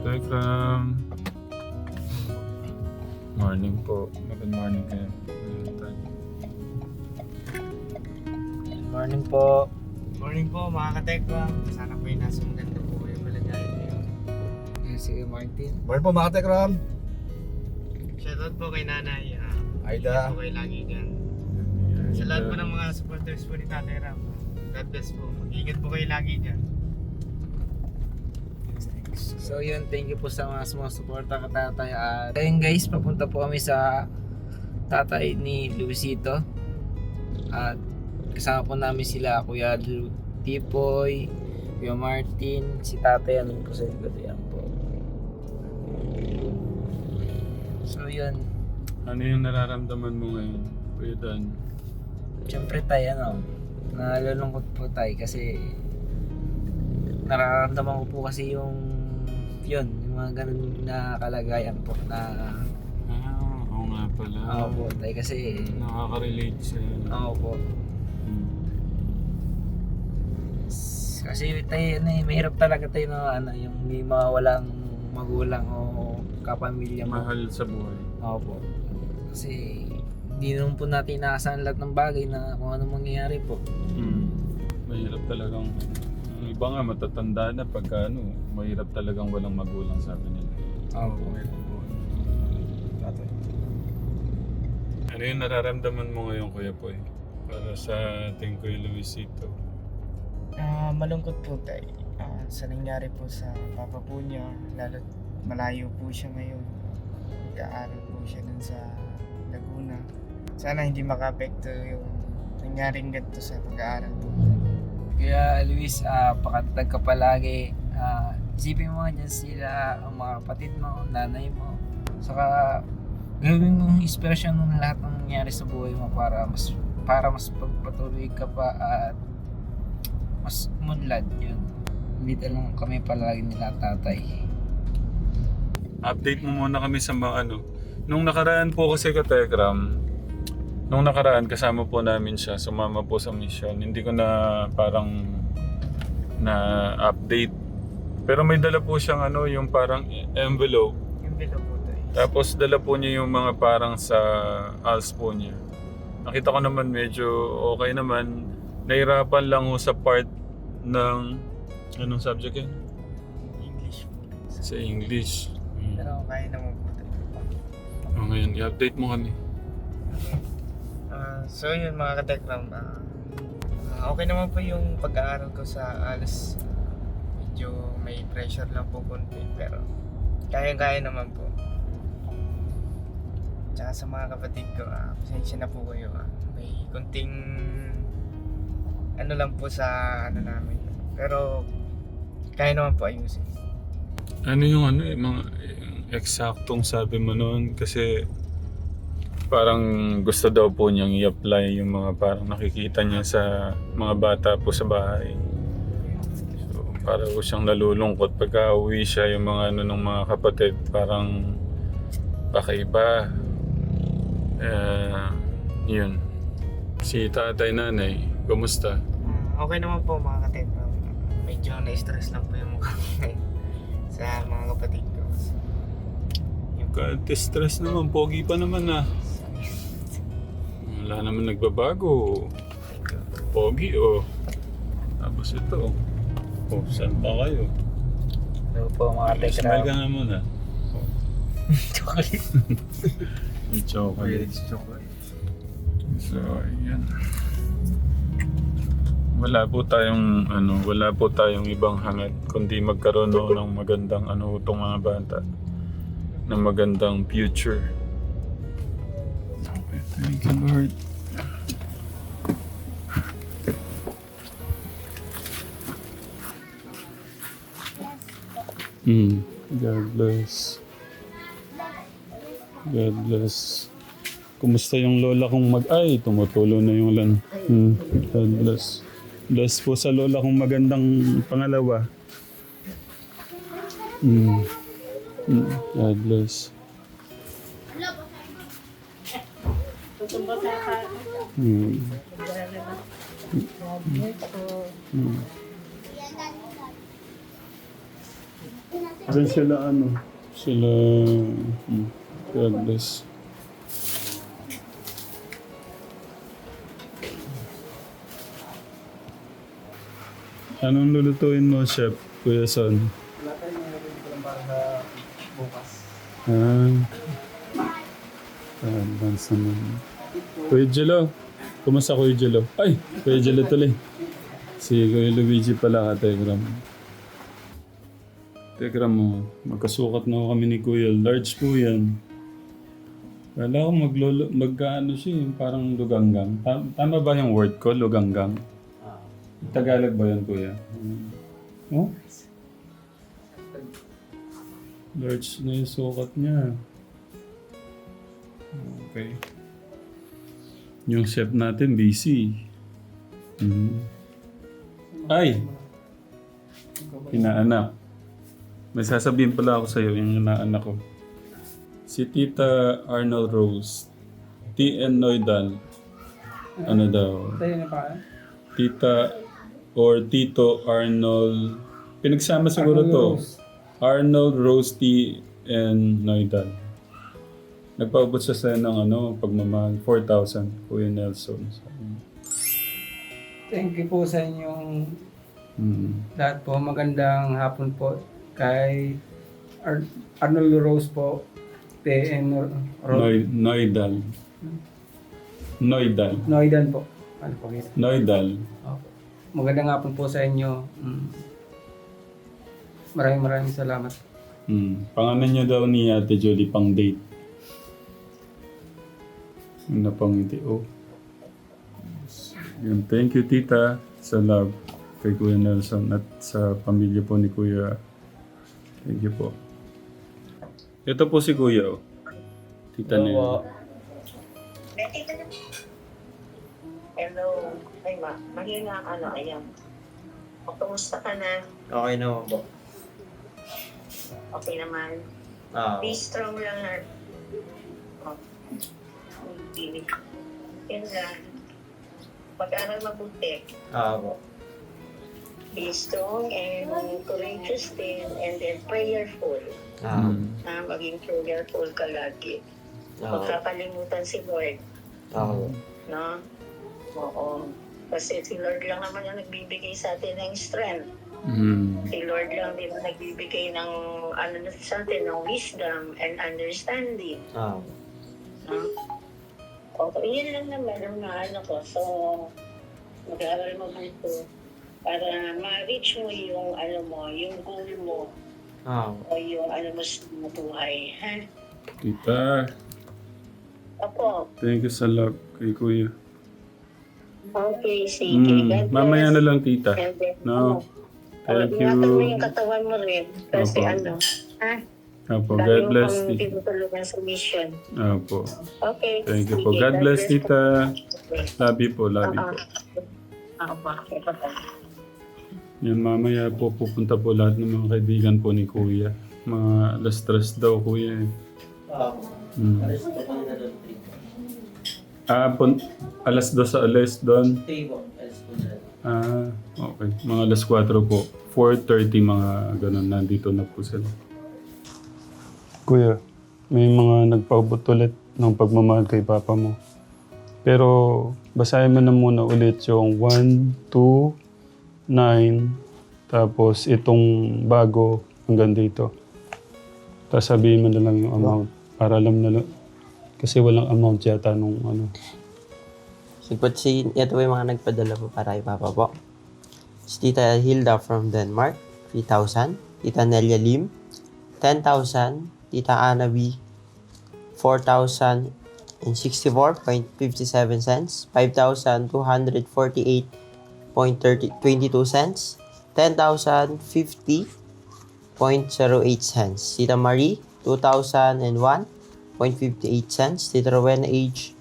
Tekram. Morning po. Good morning kayo. Good morning po. Morning po mga katekwa. Sana po yung nasa maganda po kayo malagay kayo. Sige Martin. Morning po mga Tekram. Shoutout po kay nanay. Aida. Ingat po kayo lagi dyan. Sa lahat po ng mga supporters po ni Tatay Ram. God bless po. Mag-ingat po kayo lagi dyan. So yun, thank you po sa mga sumusuporta ka tatay. At ayun guys, papunta po kami sa tatay ni Luisito. At kasama po namin sila Kuya Tipoy, Kuya Martin, si tatay ano po sa likod yan po. So yun, Ano yung nararamdaman mo ngayon, Kuya Dan? syempre tayo ano, nalulungkot po tayo kasi nararamdaman ko po kasi yung mga ganun na kalagayan po na Oo nga pala. ako po tayo kasi Nakaka-relate siya. ako po kasi tayo mahirap talaga tayo na yung may mga walang magulang o kapamilya mo. Mahal sa buhay. Ako po kasi hindi naman po natin inaasahan lahat ng bagay na kung ano mangyayari po. Mahirap talagang ang iba nga matatanda na pagka mahirap talagang walang magulang sabi nila. Ako po. Tatay. Ano yung nararamdaman mo ngayon, Kuya Poy? Para sa ating Kuya Luisito. Malungkot po tayo. Sa nangyari po sa papa po niya. Lalo't malayo po siya ngayon. Nag-aaral po siya dun sa Laguna. Sana hindi maka-apekto yung nangyaring ganito sa pag-aaral po. Kaya Luis, pakatatag ka palagi. Isipin mo nga dyan sila, ang mga kapatid mo, nanay mo. Saka gawin mong inspirasyon ng lahat ng nangyari sa buhay mo para mas pagpatuloy ka pa at mas umunlad yun. Hindi lang kami palagi nila tatay. Update mo muna kami sa mga Nung nakaraan po kasi ka Tekram, nung nakaraan kasama po namin siya, sumama po sa mission. Hindi ko na parang na update. Pero may dala po siyang yung parang envelope. Yung below po tayo. Tapos dala po niya yung mga parang sa ALS po niya. Nakita ko naman medyo okay naman. Nahirapan lang ho sa part ng anong subject yun? English po. Sa English. Pero kaya naman po tayo. Ngayon, i-update mo kami. So yun mga katekram, okay naman po yung pag-aaral ko sa ALS. Medyo may pressure lang po konti pero kaya-kaya naman po. Tsaka sa mga kapatid ko, pasensya na po kayo. May konting lang po sa namin. Pero kaya naman po ayusin. Ano yung mga eksaktong sabi mo noon? Kasi parang gusto daw po niyang i-apply yung mga parang nakikita niya sa mga bata po sa bahay. So, para po siyang nalulungkot pagka uwi siya yung mga ng mga kapatid parang pakaiba. Yun. Si tatay nanay, kumusta? Okay naman po mga katekram. Medyo na-stress lang po yung mukha ngayon sa mga kapatid ko. Stress naman, pogi pa naman Wala naman nagbabago. Pogi Tapos ito. Saan pa kayo? Hello po mga Smile ka tekram. nga muna. Chocolate. May chocolate. So, ayan. Wala po tayong ibang hangad kundi magkaroon ng magandang itong mga bata ng magandang future. Okay, thank you Lord. God bless. God bless. Kumusta yung lola kong tumutulo na yung lan. God bless. Bless po sa lola kong magandang pangalawa. God bless. Then sila sila, God bless. Anong lulutuin mo, Chef, Kuya Son? Wala tayo nilagay lang para sa bukas. Advance naman. Kuya Jello. Kumusta Kuya Jello? Ay! Kuya Jello tuloy. Si Kuya Luigi pala ka, Tegram. Tegram mo, magkasukat na kami ni Kuya. Large po yan. Wala ko magkaano siya, yung parang luganggang. Tama ba yung word ko, luganggang? Tagalog ba yan, Kuya? Oh? Large na yung sukat niya. Okay. Yung chef natin busy. Ay! Inaanak. May sasabihin pala ako sa'yo, yung inaanak ko. Si Tita Arnold Rose. T.N. Noydal. Ano daw? Tayo na pa. Tita or Tito Arnold. Pinagsama siguro to. Arnold Rose T.N. Noydal. Nagpaubot siya sa ng pagmamahal. 4,000. Kuya Nelson. Thank you po sa inyong lahat po. Magandang hapon po kay Arnold Rose po. TN Noydal. Noydal. Noidan po. Ano po yun? Noydal. Opo. Magandang hapon po sa inyo. Maraming salamat. Pangalan niyo daw ni Ate Jolie pang date. Yung napangiti. Oh. Yun. Thank you, Tita, sa love kay Kuya Nelson at sa pamilya po ni Kuya. Thank you po. Ito po si Kuya. Oh. Tita Nel. Hello. Ay, mahina ayan. O, kumusta ka na? Okay naman po. Okay naman. Ah, Be strong lang na. Oh. Hindi. Yun lang. Pag-aral mabuti. po. Be strong and courageous din and then prayerful. Maging prayerful ka lagi. Huwag kakalimutan si Lord. No? Oo. Kasi si Lord lang naman yung nagbibigay sa atin ng strength. Si Lord lang din ang nagbibigay ng sa atin, ng wisdom and understanding. No? Okay, yun lang naman ang ko. So, mag-aaral mo dito para ma-reach mo yung yung goal mo o yung mo sa buhay. Ha? Tita, Opo. thank you sa love kay Kuya. Okay, sige. God bless. Mamaya na lang, Tita. And then, No. Thank ingatan mo you. yung katawan mo rin. Kasi Opo. ha? Opo, Dami God mo bless, pang Tita. tinutulungan sa mission. Opo. Okay. Thank you sige. po. God bless, po. Tita. Love you po, love you po. Okay. Yan, mamaya po pupunta po lahat ng mga kaibigan po ni Kuya. Mga alas 3 daw, Kuya. Alas po kami na doon. 3. Alas 2 sa alas doon. 3 po. Alas po na. Okay. Mga alas 4 po. 4:30 mga ganun. Nandito na po sila. Kuya, may mga nagpaubot ulit ng pagmamahal kay Papa mo. Pero basahin mo na muna ulit yung 1, 2, 9, tapos itong bago hanggang dito. Tapos sabihin mo na lang yung amount para alam na lang. Kasi walang amount yata nung Sigpot ito yung mga nagpadala po para kay Papa po. Si Tita Hilda from Denmark, 3,000. Tita Nelia Lim, 10,000. Tita Anna B, 4,064.57 cents. 5,248.22 cents. 10,050.08 cents. Tita Marie, 2,001.58 cents. Tita Rowena H,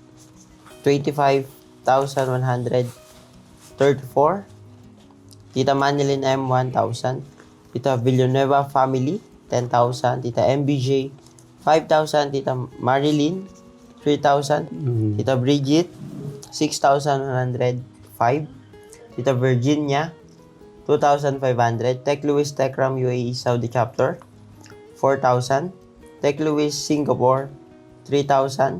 25,134. Tita Manilyn M, 1,000. Tita Villanueva Family, 10,000. Tita MBJ, 5,000. Tita Marilyn, 3,000. Tita Bridget, 6,105. Tita Virginia, 2,500. Tech Louis Techram UAE Saudi Chapter, 4,000. Tech Louis Singapore, 3,000.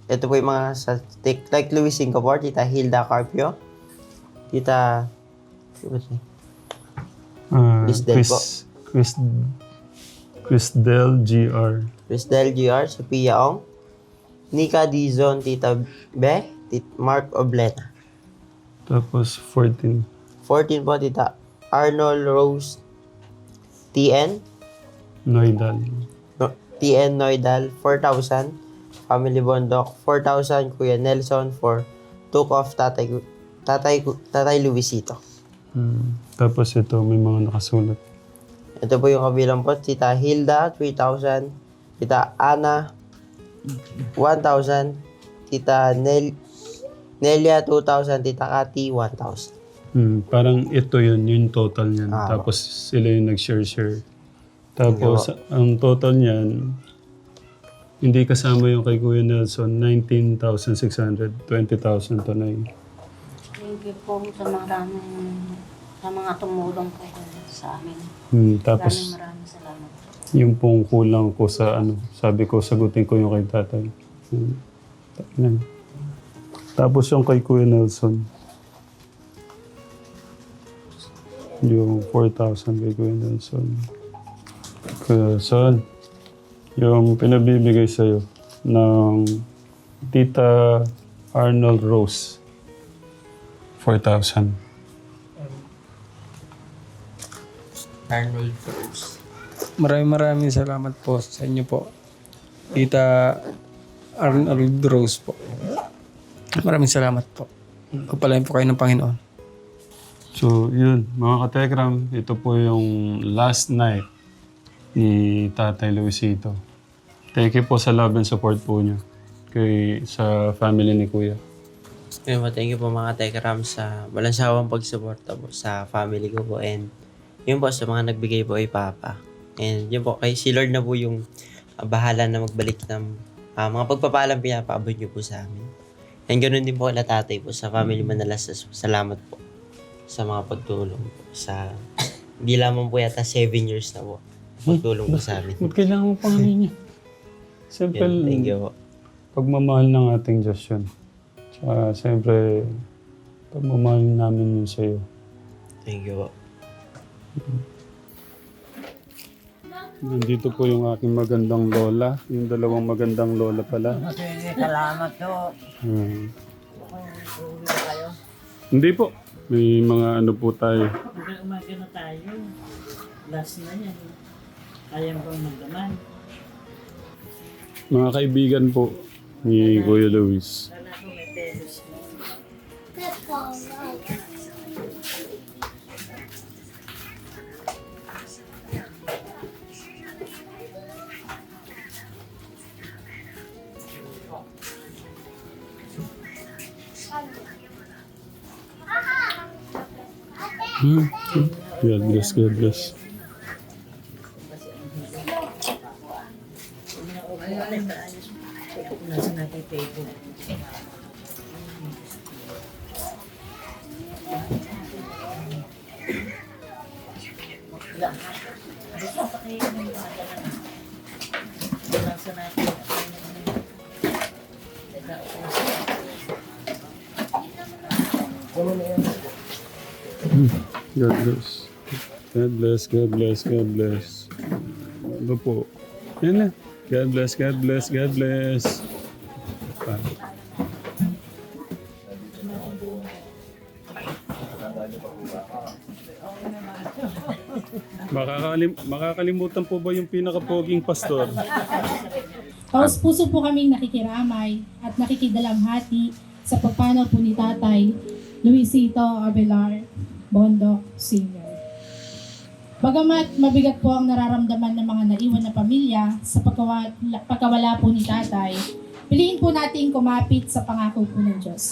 Ito po yung mga sa Tech Louis Singapore, Tita Hilda Carpio. Tita... Crisdel po. Crisdel GR. Crisdel GR, Sophia Ong. Nika Dizon, Tita Be. Mark Oblena. Tapos 14. 14 po, Tita Arnold Rose. TN. Noidal. TN Noidal, 4,000. Family Bondok, 4,000. Kuya Nelson for took off Tatay Luisito. Tapos ito, may mga nakasulat. Ito po yung kabilang po. Tita Hilda, 3,000. Tita Ana, 1,000. Tita Nelia, 2,000. Tita Kati, 1,000. Parang ito yun, yung total niyan. Tapos sila yung nag-share. Tapos ang total niyan, hindi kasama yung kay Kuya Nelson, 19,600, 20,000 to na yun. Thank you po sa mga tumulong po sa amin. Tapos Maraming salamat po. yung pong kulang ko sa sabi ko, sagutin ko yung kay tatay. Yan. Tapos yung kay Kuya Nelson, yung 4,000 kay Kuya Nelson. Kuya Son, yung pinabibigay sa'yo ng Tita Arnold Rose, 4,000. Arnold Rose. Maraming salamat po sa inyo po. Tita Arnold Rose po. Maraming salamat po. Pagpalain po kayo ng Panginoon. So, yun, mga katekram, ito po yung last night ni Tatay Luisito. Thank you po sa love and support po niyo sa family ni Kuya. Thank you po mga Tekram sa walang sawang pagsuporta po sa family ko po, and yun po sa mga nagbigay po ay Papa. And yun po, kay si Lord na po yung bahala na magbalik ng mga pagpapalang pinapaabot niyo po sa amin. And ganoon din po kay tatay po sa family Manalas. Salamat po sa mga pagtulong po sa hindi lamang po yata 7 years na po pagtulong po sa amin. Kailangan mo pang niya. Simple. Yun, thank you po. Pagmamahal ng ating Diyos yun. Tsaka siyempre, pagmamahal namin yun sa'yo. Thank you po. Nandito po yung aking magandang lola. Yung dalawang magandang lola pala. Salamat po. Hindi po. May mga po tayo. Umaga na tayo. Last na yan. Kaya bang magdaman? Mga kaibigan po ni Kuya Luis. Wala ko may pesos. God bless, God bless. Nasa natin table. Nasa natin. God bless. God bless, God bless, God bless. Ano po? Yan na. God bless, God bless, God bless. Makakalimutan po ba yung pinaka-poging pastor? Taos puso po kaming nakikiramay at nakikidalamhati sa pagpanaw po ni Tatay Luisito Abelar Bondok Sr. Bagamat mabigat po ang nararamdaman ng mga naiwan na pamilya sa pagkawala po ni Tatay, piliin po natin kumapit sa pangako po ng Diyos.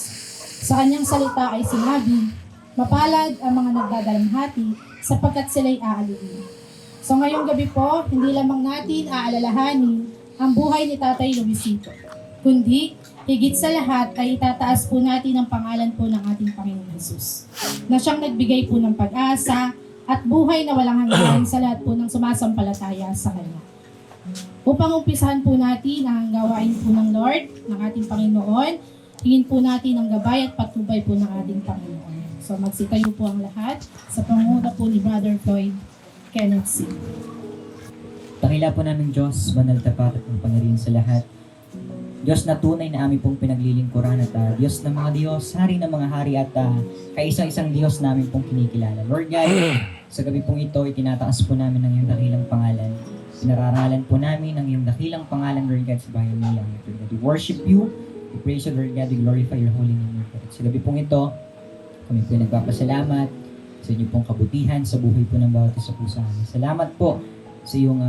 Sa kanyang salita ay sinabi, mapalad ang mga nagdadalamhati sapagkat sila'y aaliin. So ngayong gabi po, hindi lamang natin aalalahanin ang buhay ni Tatay Luisito, kundi higit sa lahat ay itataas po natin ang pangalan po ng ating Panginoon Jesus, na siyang nagbigay po ng pag-asa at buhay na walang hanggan sa lahat po ng sumasampalataya sa Kanya. Upang umpisahan po natin ang gawain po ng Lord, ng ating Panginoon, hingin po natin ang gabay at patnubay po ng ating Panginoon. So magsitayo po ang lahat sa pangunguna po ni Brother Floyd Kenneth C. Dakila po namin Diyos, banal tapat at mangpangyarihan sa lahat. Diyos na tunay na aming pong pinaglilingkuran at Diyos ng mga Diyos, Hari ng mga hari at kaisa-isang Diyos namin pong kinikilala. Lord God, sa gabi pong ito, itinataas po namin ang iyong dakilang pangalan. Pinararangalan po namin ang iyong dakilang pangalan, Lord God, sa bayan nila. Lord God, we worship you, we praise you, Lord God, we glorify your holy name, Lord God. At sa gabi pong ito, kami po nagpapasalamat sa inyong pong kabutihan sa buhay po ng bawat isa po sa amin. Salamat po sa iyong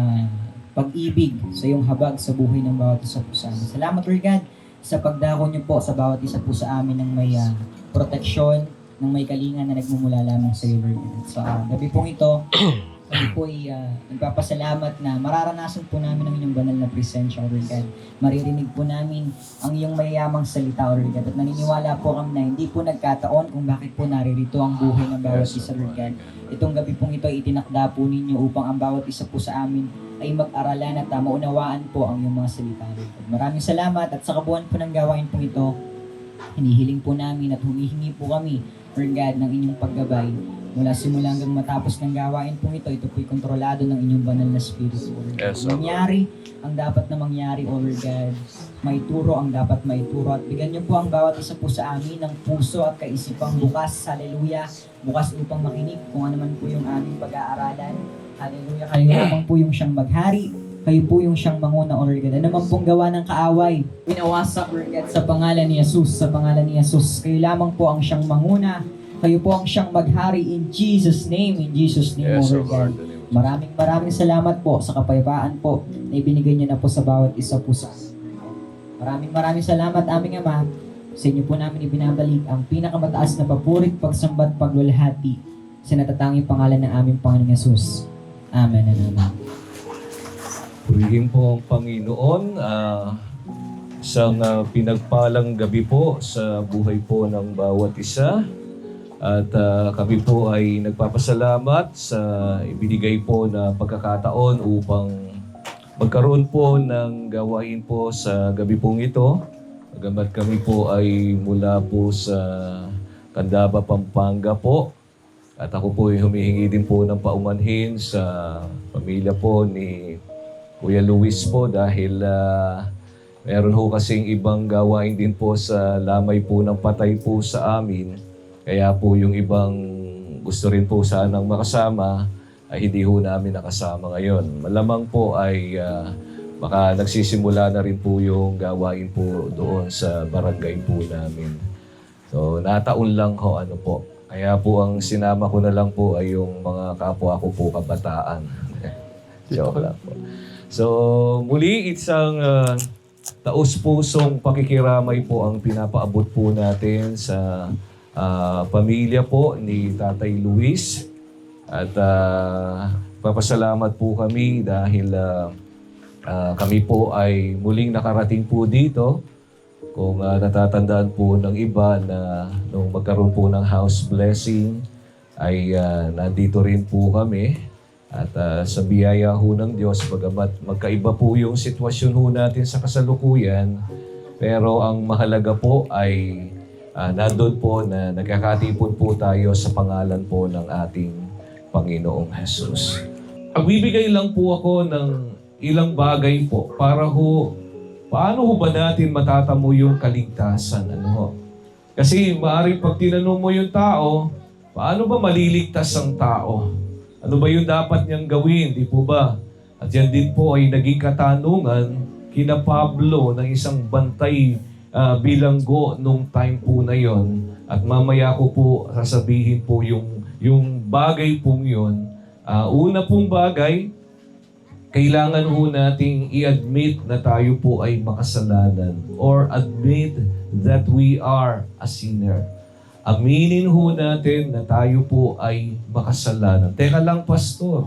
pag-ibig, sa iyong habag sa buhay ng bawat isa po sa amin. Salamat, Lord God, sa pagdako niyo po sa bawat isa po sa amin ng may proteksyon, ng may kalinga na nagmumula lamang sa iyo, Lord God. Sa gabi pong ito, kami po ay nagpapasalamat na mararanasan po namin ang inyong banal na presensya, Lord God. Maririnig po namin ang iyong mayayamang salita, Lord God. At naniniwala po kami na hindi po nagkataon kung bakit po naririto ang buhay ng bawat isa, Lord God. Itong gabi pong ito ay itinakda po ninyo upang ang bawat isa po sa amin ay mag-aralan at maunawaan po ang iyong mga salita, Lord God. Maraming salamat at sa kabuuan po ng gawain pong ito, hinihiling po namin at humihingi po kami, Lord God, ng inyong paggabay. Mula simula hanggang matapos ng gawain pong ito po'y kontrolado ng inyong banal na spirito, Lord God. Yes, Lord. Mangyari ang dapat na mangyari, O Lord God. Maituro ang dapat maituro. At bigyan niyo po ang bawat isa po sa amin ng puso at kaisipang bukas. Hallelujah. Bukas upang makinig kung ano man po yung aming pag-aaralan. Hallelujah. Kayo naman po yung siyang maghari. Kayo po yung siyang manguna, O Lord God. Ano man pong gawa ng kaaway, winawasak, Lord God, sa pangalan ni Jesus. Sa pangalan ni Jesus. Kayo lamang po ang siyang manguna. Kayo po ang siyang maghari in Jesus' name. In Jesus' name, Yes, O Lord God. Maraming salamat po sa kapayapaan po na ibinigay niyo na po sa bawat isa po sa amin. Maraming salamat, aming Ama. Sa inyo po namin ibinabalik ang pinakamataas na papurit, pagsambat, paglulhati sa natatanging pangalan ng aming Panginoong Yesus. Amen and amen. Purihin po ang Panginoon. Isang pinagpalang gabi po sa buhay po ng bawat isa. At kami po ay nagpapasalamat sa ibinigay po na pagkakataon upang magkaroon po ng gawain po sa gabi pong ito. Bagamat kami po ay mula po sa Candaba, Pampanga po. At ako po ay humihingi din po ng paumanhin sa pamilya po ni Kuya Luis po dahil meron ho kasing ibang gawain din po sa lamay po ng patay po sa amin. Kaya po yung ibang gusto rin po sanang makasama ay hindi ho namin nakasama ngayon. Malamang po ay baka nagsisimula na rin po yung gawain po doon sa barangay po namin. So nataon lang ho ano po. Kaya po ang sinama ko na lang po ay yung mga kapwa ko po kabataan. Joke lang po. So muli isang taos-pusong pakikiramay po ang pinapaabot po natin sa pamilya po ni Tatay Luis at papasalamat po kami dahil kami po ay muling nakarating po dito. Kung natatandaan po ng iba na nung magkaroon po ng house blessing ay nandito rin po kami at sa biyaya ho ng Diyos bagamat magkaiba po yung sitwasyon ho natin sa kasalukuyan pero ang mahalaga po ay nandun po na nagkakatipon po tayo sa pangalan po ng ating Panginoong Jesus. Pagbibigay lang po ako ng ilang bagay po para ho, paano ho ba natin matatamo yung kaligtasan? Ano ho? Kasi maaaring pag tinanong mo yung tao, paano ba maliligtas ang tao? Ano ba yung dapat niyang gawin? Di po ba? At yan din po ay naging katanungan kina Pablo ng isang bantay bilanggo nung time po na yon at mamaya ko po sasabihin po yung bagay pong yon. Una pong bagay, kailangan ho nating i-admit na tayo po ay makasalanan or admit that we are a sinner. Aminin ho natin na tayo po ay makasalanan. Teka lang, Pastor.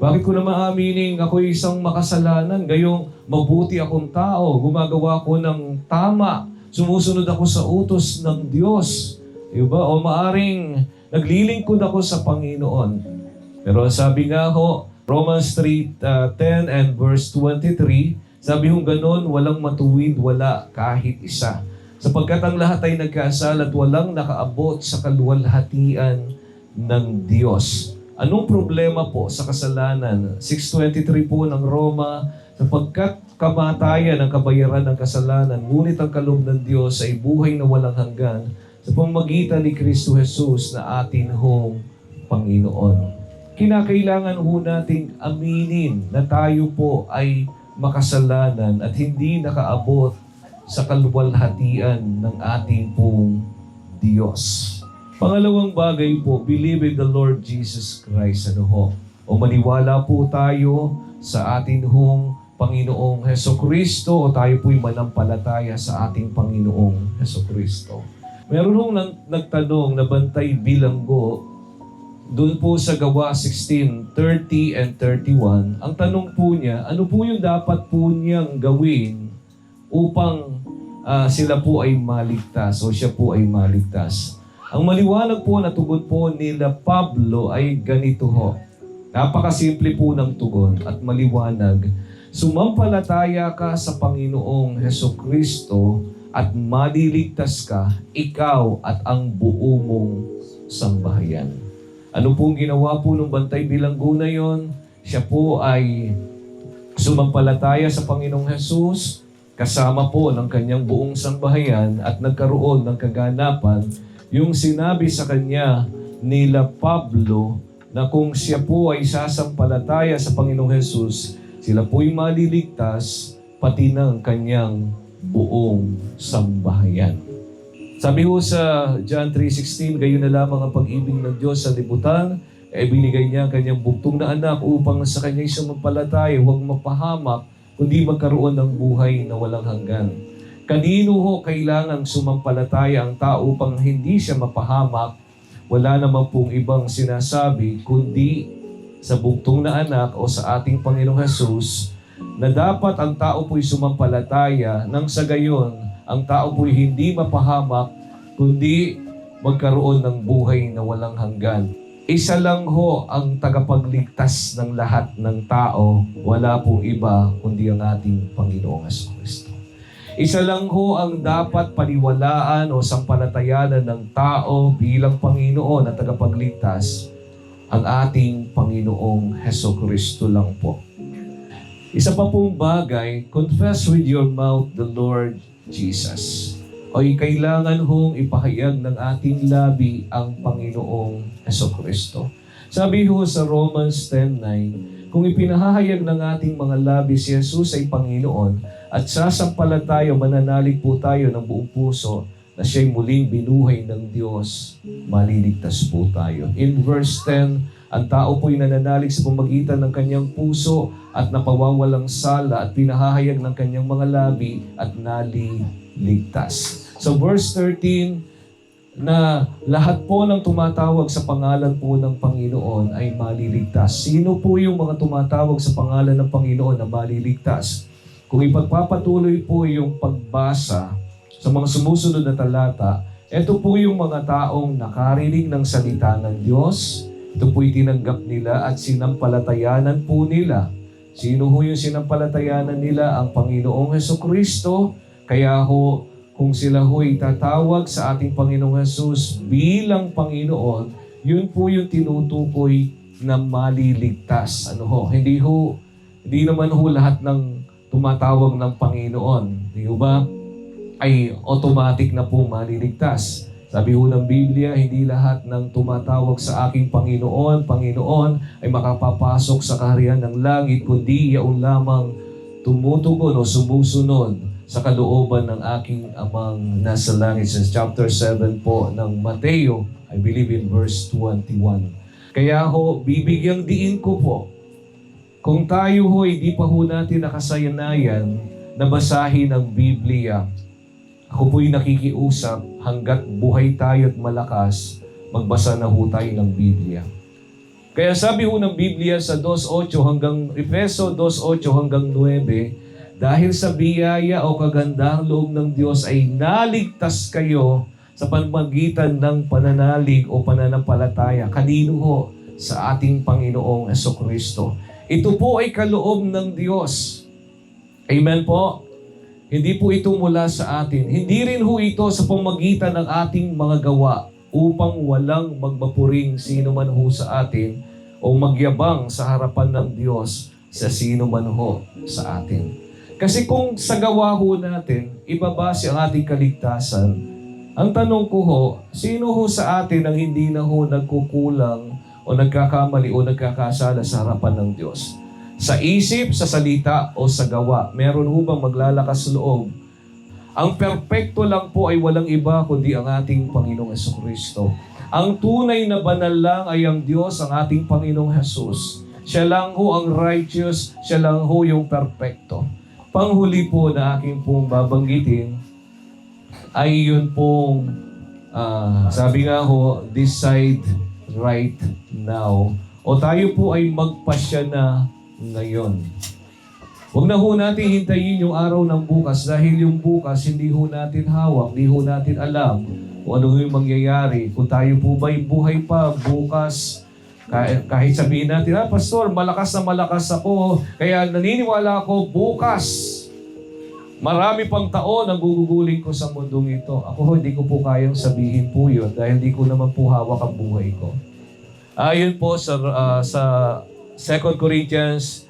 Bakit ko naman aminin ako'y isang makasalanan? Gayong mabuti akong tao, gumagawa ko ng tama, sumusunod ako sa utos ng Diyos. Diba? O maaring naglilingkod ako sa Panginoon. Pero sabi nga ho, Romans 3:10 and verse 23, sabi hong ganon, walang matuwid, wala kahit isa. Sapagkat ang lahat ay nagkasala at walang nakaabot sa kaluwalhatian ng Diyos. Anong problema po sa kasalanan? 6:23 po ng Roma, sapagkat kamatayan ang kabayaran ng kasalanan, ngunit ang kaloob ng Diyos ay buhay na walang hanggan sa pamamagitan ni Kristo Jesus na atin hong Panginoon. Kinakailangan ho nating aminin na tayo po ay makasalanan at hindi nakaabot sa kaluwalhatian ng ating pong Diyos. Pangalawang bagay po, believe in the Lord Jesus Christ. Ano ho? O maniwala po tayo sa ating hong Panginoong Hesukristo o tayo po'y manampalataya sa ating Panginoong Hesukristo. Meron hong nagtanong na Bantay Bilanggo doon po sa Gawa 16:30 and 31. Ang tanong po niya, ano po yung dapat po niyang gawin upang sila po ay maligtas o siya po ay maligtas? Ang maliwanag po na tugon po nila Pablo ay ganito ho. Napakasimple po ng tugon at maliwanag. Sumampalataya ka sa Panginoong Hesukristo at maliligtas ka, ikaw at ang buo mong sambahayan. Ano pong ginawa po ng Bantay Bilanggo na yon? Siya po ay sumampalataya sa Panginoong Hesus, kasama po ng kanyang buong sambahayan at nagkaroon ng kaganapan yung sinabi sa kanya nila Pablo na kung siya po ay sasampalataya sa Panginoong Hesus, sila po'y maliligtas pati ng kanyang buong sambahayan. Sabi ho sa John 3:16, gayon na lamang ang pag-ibig ng Diyos sa libutan, ay binigay niya ang kanyang bugtong na anak upang sa kanya'y sumampalataya, huwag mapahamak, kundi magkaroon ng buhay na walang hanggan. Kanino ho kailangang sumampalataya ang tao upang hindi siya mapahamak? Wala naman pong ibang sinasabi kundi sa bugtong na anak o sa ating Panginoong Hesus na dapat ang tao po'y sumampalataya nang sa gayon ang tao po'y hindi mapahamak kundi magkaroon ng buhay na walang hanggan. Isa lang ho ang tagapagligtas ng lahat ng tao, wala pong iba kundi ang ating Panginoong Jesucristo. Isa lang ho ang dapat paniwalaan o sampalatayanan ng tao bilang Panginoon at tagapagligtas, ang ating Panginoong Jesucristo lang po. Isa pa pong bagay, confess with your mouth the Lord Jesus. O'y kailangan hong ipahayag ng ating labi ang Panginoong Jesucristo. Sabi ho sa Romans 10:9, kung ipinahahayag ng ating mga labi si Jesus ay Panginoon at sasampalataya, mananalig po tayo ng buong puso na siya'y muling binuhay ng Diyos, maliligtas po tayo. In verse 10, ang tao po'y nananalig sa pamagitan ng kanyang puso at napawawalang sala at pinahahayag ng kanyang mga labi at naliligtas. So verse 13, na lahat po ng tumatawag sa pangalan po ng Panginoon ay maliligtas. Sino po yung mga tumatawag sa pangalan ng Panginoon na maliligtas? Kung ipagpapatuloy po yung pagbasa sa mga sumusunod na talata, ito po yung mga taong nakarinig ng salita ng Diyos. Ito po'y tinanggap nila at sinampalatayanan po nila. Sino ho yung sinampalatayanan nila? Ang Panginoong Hesukristo. Kaya ho, kung sila ho'y tatawag sa ating Panginoong Hesus bilang Panginoon, yun po yung tinutukoy na maliligtas. Ano ho? Hindi naman ho lahat ng tumatawag ng Panginoon, di ba, ay automatic na po maliligtas. Sabi ho ng Biblia, hindi lahat ng tumatawag sa aking Panginoon ay makapapasok sa kaharian ng langit, kundi iyaon lamang tumutugon o sumusunod sa kalooban ng aking amang nasa langit. Sa chapter 7 po ng Mateo, I believe in verse 21. Kaya ho, bibigyang diin ko po, kung tayo ho, hindi pa ho natin nakasayanayan na basahin ang Biblia, ako po'y nakikiusap hanggat buhay tayo at malakas, magbasa na ho tayo ng Biblia. Kaya sabi ho ng Biblia sa Efeso 2:8 hanggang 9, dahil sa biyaya o kagandahang loob ng Diyos ay naligtas kayo sa pamamagitan ng pananalig o pananampalataya. Kanino ho? Sa ating Panginoong Jesucristo. Ito po ay kaloob ng Diyos. Amen po? Hindi po ito mula sa atin. Hindi rin ho ito sa pamagitan ng ating mga gawa upang walang magmapuring sino man ho sa atin o magyabang sa harapan ng Diyos sa sino man ho sa atin. Kasi kung sa gawa ho natin, ibabase ang ating kaligtasan, ang tanong ko ho, sino ho sa atin ang hindi na ho nagkukulang o nagkakamali o nagkakasala sa harapan ng Diyos? Sa isip, sa salita, o sa gawa, meron ho bang maglalakas loob? Ang perpekto lang po ay walang iba kundi ang ating Panginoong Hesukristo. Ang tunay na banal lang ay ang Diyos, ang ating Panginoong Jesus. Siya lang ho ang righteous, siya lang ho yung perpekto. Panghuli po na aking pong babanggitin ay yun pong, sabi nga ho, decide right now. O tayo po ay magpasya na ngayon. Huwag na ho natin hintayin yung araw ng bukas dahil yung bukas hindi ho natin hawak, hindi ho natin alam kung ano yung mangyayari. Kung tayo po ba'y buhay pa bukas, kahit sabihin natin, Pastor, malakas na malakas ako, kaya naniniwala ako bukas. Marami pang taon ang guguguling ko sa mundong ito. Ako ho, hindi ko po kayang sabihin po yun dahil hindi ko naman po hawak ang buhay ko. Ayon po sa 2 Corinthians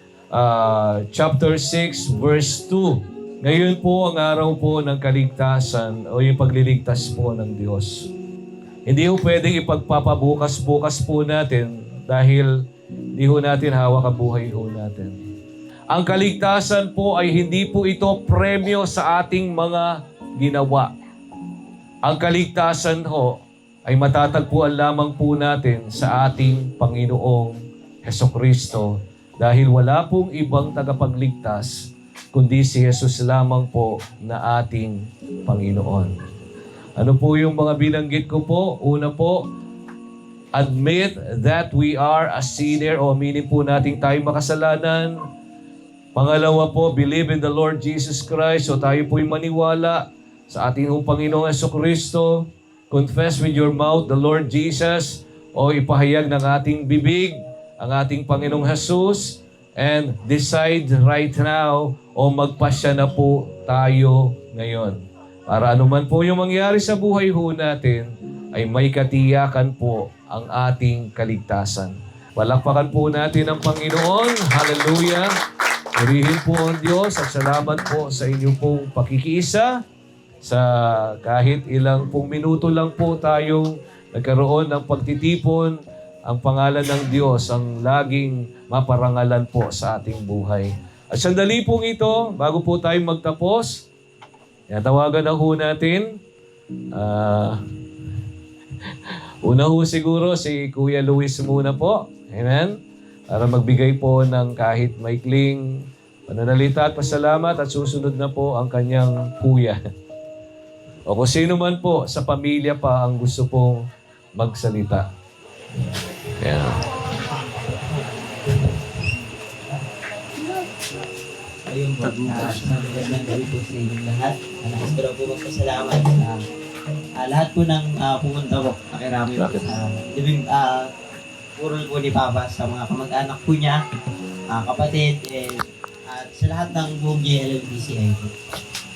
chapter 6 verse 2. Ngayon po ang araw po ng kaligtasan o yung pagliligtas po ng Diyos. Hindi ho pwedeng ipagpapabukas-bukas po natin dahil hindi ho natin hawak ang buhay ho natin. Ang kaligtasan po ay hindi po ito premyo sa ating mga ginawa. Ang kaligtasan ho ay matatagpuan lamang po natin sa ating Panginoong Hesukristo dahil wala pong ibang tagapagligtas kundi si Jesus lamang po na ating Panginoon. Ano po yung mga binanggit ko po? Una po, admit that we are a sinner o aminin po natin tayo makasalanan. Pangalawa po, believe in the Lord Jesus Christ o tayo po'y maniwala sa ating Panginoong Hesukristo. Confess with your mouth the Lord Jesus o ipahayag ng ating bibig ang ating Panginoong Jesus and decide right now o magpasya na po tayo ngayon. Para anuman po yung mangyari sa buhay ho natin ay may katiyakan po ang ating kaligtasan. Palakpakan po natin ang Panginoon. Hallelujah! Purihin po ang Diyos at salamat po sa inyong pong pakikiisa. Sa kahit ilang pong minuto lang po tayong nagkaroon ng pagtitipon, ang pangalan ng Diyos ang laging maparangalan po sa ating buhay. At sandali pong ito, bago po tayo magtapos, tawagan na ho natin. Una ho siguro si Kuya Luis muna po. Amen? Para magbigay po ng kahit maikling pananalita at pasalamat at susunod na po ang kanyang kuya. O kung sino man po sa pamilya pa ang gusto pong magsalita. Yeah. Ayun po, magandang gabi po sa inyong lahat. Nais ko lang po magpasalamat sa lahat po ng pumunta po. Nakirami po sa libing purol po ni Papa sa mga kamag-anak po niya, kapatid, at sa lahat ng buong JLLBCI po.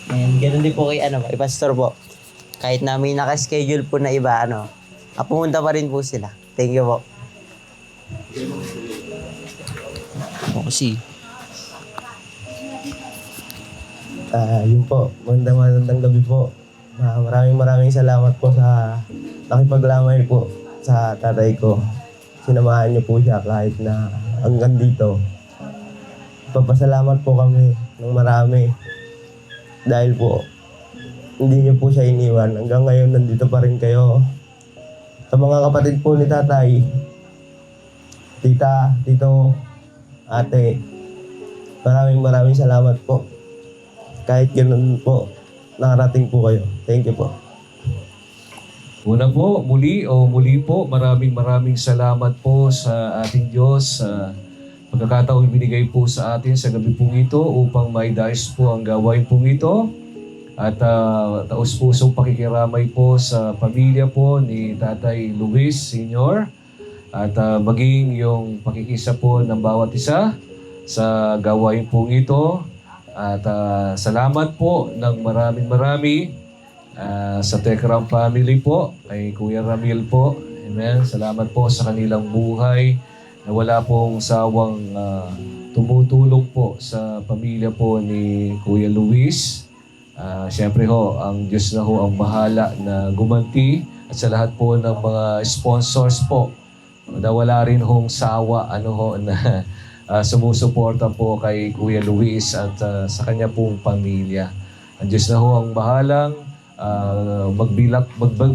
And ganoon din po kay Pastor po. Kahit na may naka-schedule po na iba, pumunta pa rin po sila. Thank you po. Kasi Yun po, magandang gabi po. Maraming salamat po sa nakipaglamay po sa tatay ko. Sinamahan niyo po siya kahit na hanggang dito. Papasalamat po kami ng marami dahil po hindi niyo po siya iniwan. Hanggang ngayon nandito pa rin kayo. Sa mga kapatid po ni tatay, tita, tito, ate, maraming salamat po. Kahit ganun po, nakarating po kayo. Thank you po. Una po, muli po, maraming salamat po sa ating Diyos sa pagkakataong binigay po sa atin sa gabi pong ito upang maidais po ang gawain pong ito. At taos-pusong pakikiramay po sa pamilya po ni Tatay Luis Sr. At maging yung pakikisa po ng bawat isa sa gawain pong ito. At salamat po ng marami sa Tekram family po, kay Kuya Ramil po. Amen. Salamat po sa kanilang buhay na wala pong sawang tumutulong po sa pamilya po ni Kuya Luis. Siyempre ho, ang Diyos na ho ang bahala na gumanti at sa lahat po ng mga sponsors po na wala rin hong sawa na sumusuporta po kay Kuya Luis at sa kanya pong pamilya. Ang Diyos na ho ang bahalang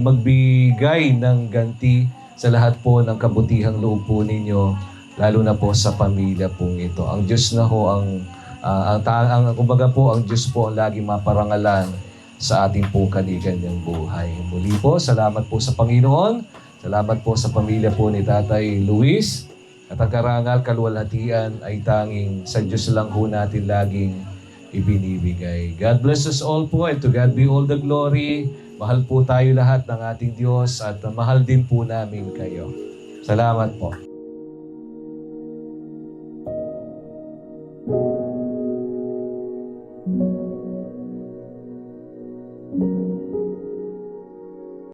magbigay ng ganti sa lahat po ng kabutihang loob po ninyo, lalo na po sa pamilya pong ito. Ang Diyos na ho kumbaga po, ang Diyos po ang laging maparangalan sa ating po kaliganyang buhay. Muli po, salamat po sa Panginoon. Salamat po sa pamilya po ni Tatay Luis. At ang karangal, kaluwalhatian ay tanging sa Diyos lang ho natin laging ibinibigay. God bless us all po, and to God be all the glory. Mahal po tayo lahat ng ating Diyos at mahal din po namin kayo. Salamat po.